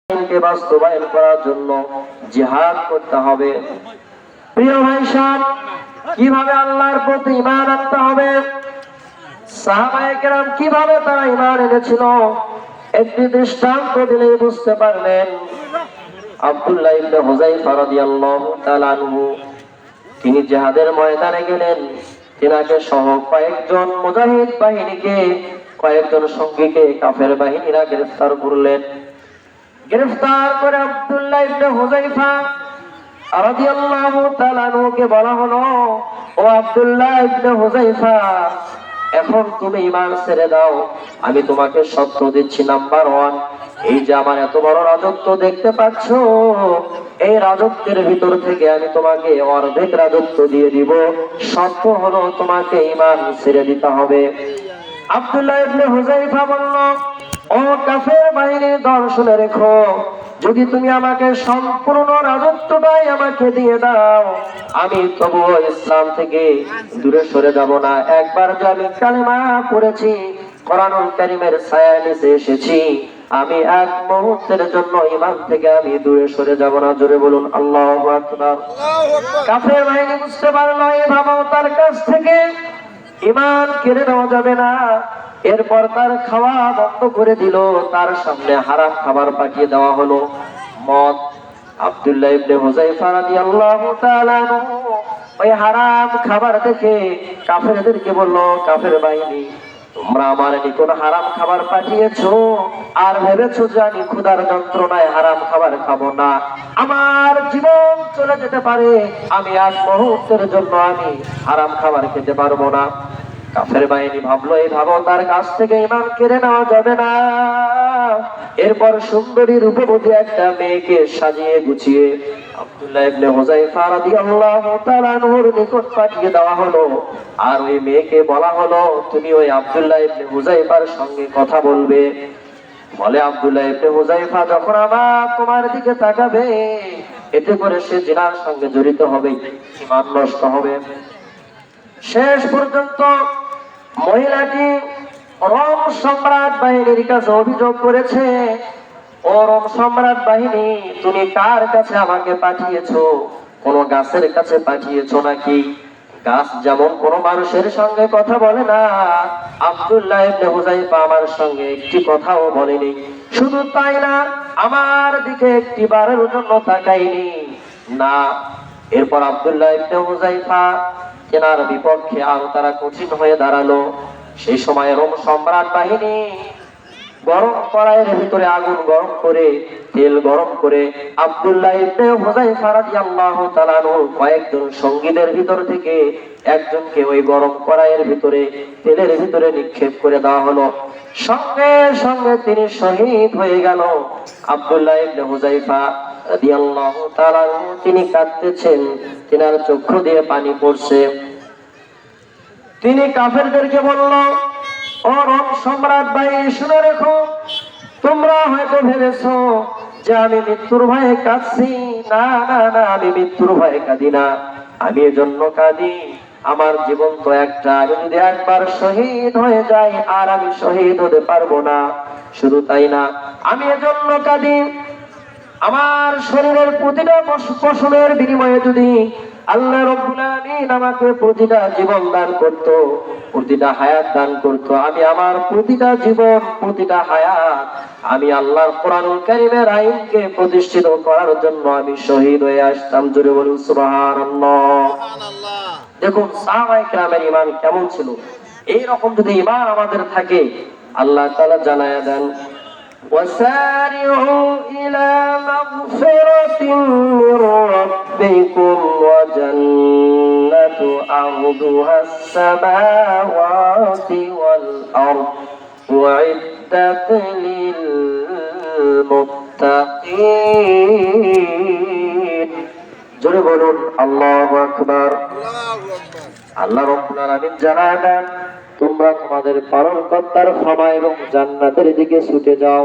কে বাস্তবায়ন করার জন্য জিহাদ করতে হবে। প্রিয় ভাই সাহেব, কিভাবে আল্লাহর প্রতি ঈমান আনতে হবে, সাহাবায়ে কেরাম কিভাবে তারা ঈমান এনেছিল, একটি দৃষ্টান্ত দিলেই বুঝতে পারবেন। আব্দুল্লাহ ইবনে হুযায়ফা রাদিয়াল্লাহু তাআলা আনহু তিনি জিহাদের ময়দানে গেলেন। তিনাকে সহ কয়েকজন মুজাহিদ বাহিনীকে, কয়েকজন সঙ্গীকে কাফের বাহিনীরা গ্রেফতার করলেন। গ্রেফতার করে আব্দুল্লাহ ইবনে হুযায়ফা রাদিয়াল্লাহু তাআলা আনহুকে বলা হলো, ও আব্দুল্লাহ ইবনে হুযায়ফা, এখন তুমি ঈমান ছেড়ে দাও, আমি তোমাকে শর্ত দিচ্ছি। নাম্বার 1, এই যে আমার এত বড় রাজত্ব দেখতে পাচ্ছ, এই রাজত্বের ভিতর থেকে আমি তোমাকে অর্ধেক রাজত্ব দিয়ে দিব। শর্ত হলো তোমাকে ঈমান ছেড়ে দিতে হবে। আব্দুল্লাহ ইবনে হুযায়ফা বলল, ও কাফের বাহিনীর দল, শুনে রেখো, যদি তুমি আমাকে সম্পূর্ণ রাজত্বটাই আমাকে দিয়ে দাও, আমি তবুও ইসলাম থেকে দূরে সরে যাব না। একবার যে আমি কালেমা পড়েছি, কোরআনুল কারীমের ছায়ার নিচে এসেছি, আমি এক মুহূর্তের জন্য ঈমান থেকে আমি দূরে সরে যাব না। জোরে বলুন আল্লাহু আকবার। কাফের বাহিনী বুঝতে পারলো এভাবেও তার কাছ থেকে ঈমান কেড়ে নেওয়া যাবে না। এরপর তার খাওয়া বন্ধ করে দিল, তার সামনে হারাম খাবার পাঠিয়ে দেওয়া হলো, মদ। আব্দুল্লাহ ইবনে হুযায়ফা রাদিয়াল্লাহু তাআলা আনহু ওই হারাম খাবার দেখে কাফেরদেরকে বলল, কাফের বাহিনী, তোমরা আমার নিকট হারাম খাবার পাঠিয়েছো, আর ভেবেছো যে আমি ক্ষুধার যন্ত্রণায় হারাম খাবার খাবো না, আমার জীবন চলে যেতে পারে, আমি এক মুহূর্তের জন্য আমি হারাম খাবার খেতে পারবো না। কাফের বাহিনী ভাবলো এইভাবে তার কাছ থেকে ঈমান কেড়ে নেওয়া যাবে না। এরপর সুন্দরী রূপবতী একটা মেয়েকে সাজিয়ে গুছিয়ে আব্দুল্লাহ ইবনে হুযায়ফা রাদিয়াল্লাহু তাআলা আনহুর নিকট পাঠিয়ে দেওয়া হলো। আর ওই মেয়েকে বলা হলো, তুমি ওই আব্দুল্লাহ ইবনে হুযায়ফার সঙ্গে কথা বলবে। বলে, আব্দুল্লাহ ইবনে হুযায়ফা যখন আবার তোমার দিকে তাকাবে, এতে করে সে জিনার সঙ্গে জড়িত হবে, ঈমান নষ্ট হবে। শেষ পর্যন্ত মহিলাটি রোম সম্রাট বাহিনীর কাছে অভিযোগ করেছে, ও রোম সম্রাট বাহিনী, তুমি কার কাছে আমাকে পাঠিয়েছো? কোন গাছের কাছে পাঠিয়েছো নাকি? গাছ যেমন কোন মানুষের সঙ্গে কথা বলে না, আব্দুল্লাহ ইবনে হুযায়ফা আমার সঙ্গে একটি কথাও বলেনি। শুধু তাই না, আমার দিকে একটি বারের জন্য তাকায়নি না। এরপর আব্দুল্লাহ ইবনে হুযায়ফা তেনার বিপক্ষে আরো তারা কঠিন হয়ে দাঁড়ালো। সেই সময় রোম সম্রাট বাহিনী গরম কড়াইয়ের ভিতরে আগুন গরম করে, তেল গরম করে আব্দুল্লাহ ইবনে হুযায়ফা রাদিয়াল্লাহু তাআলা আনহু কয়েকজন সঙ্গীদের ভিতর থেকে একজনকে ওই গরম কড়াইয়ের ভিতরে, তেলের ভিতরে নিক্ষেপ করে দেওয়া হলো। সঙ্গে সঙ্গে তিনি শহীদ হয়ে গেল। আব্দুল্লাহ ইবনে হুযায়ফা রাদিয়াল্লাহু তাআলা আনহু তিনি কাঁদতেছেন, তিনার চক্ষু দিয়ে পানি পড়ছে। তিনি কাফেরদেরকে বলল, ও রোম সম্রাট বাহিনী, শুনে রেখো, তোমরা হয়তো ভেবেছো যে আমি মৃত্যুর ভয়ে কাঁদছি। না না না, আমি মৃত্যুর ভয়ে কাঁদি না। আমি এজন্য কাঁদি, আমার জীবন তো একটা, আমি যদি একবার শহীদ হয়ে যাই আর আমি শহীদ হতে পারবো না। শুধু তাই না, আমি এজন্য কাঁদি, আমার শরীরের প্রতিটা পশমের বিনিময়ে যদি আল্লাহ রাব্বুল আলামিন আমাকে প্রতিটা জীবন দান করত, প্রতিটা হায়াত দান করত, আমি আমার প্রতিটা জীবন, প্রতিটা হায়াত আমি আল্লাহর কোরআনুল কারীমের আইনকে প্রতিষ্ঠিত করার জন্য আমি শহীদ হয়ে আসতাম। জোরে বলুন সুবহানাল্লাহ। দেখুন সাহাবায়ে কেরামের ঈমান কেমন ছিল। এই রকম যদি ঈমান আমাদের থাকে, আল্লাহ তাআলা জানায়া দেন, وسارعوا إلى مغفرة من ربكم وجنة عرضها السماوات والأرض أعدت للمتقين। জোরে বলুন আল্লাহু আকবার। আল্লাহ রাব্বুল আলামিন জানান, তোমরা তোমাদের পালনকর্তার ক্ষমা এবং জান্নাতের দিকে ছুটে যাও।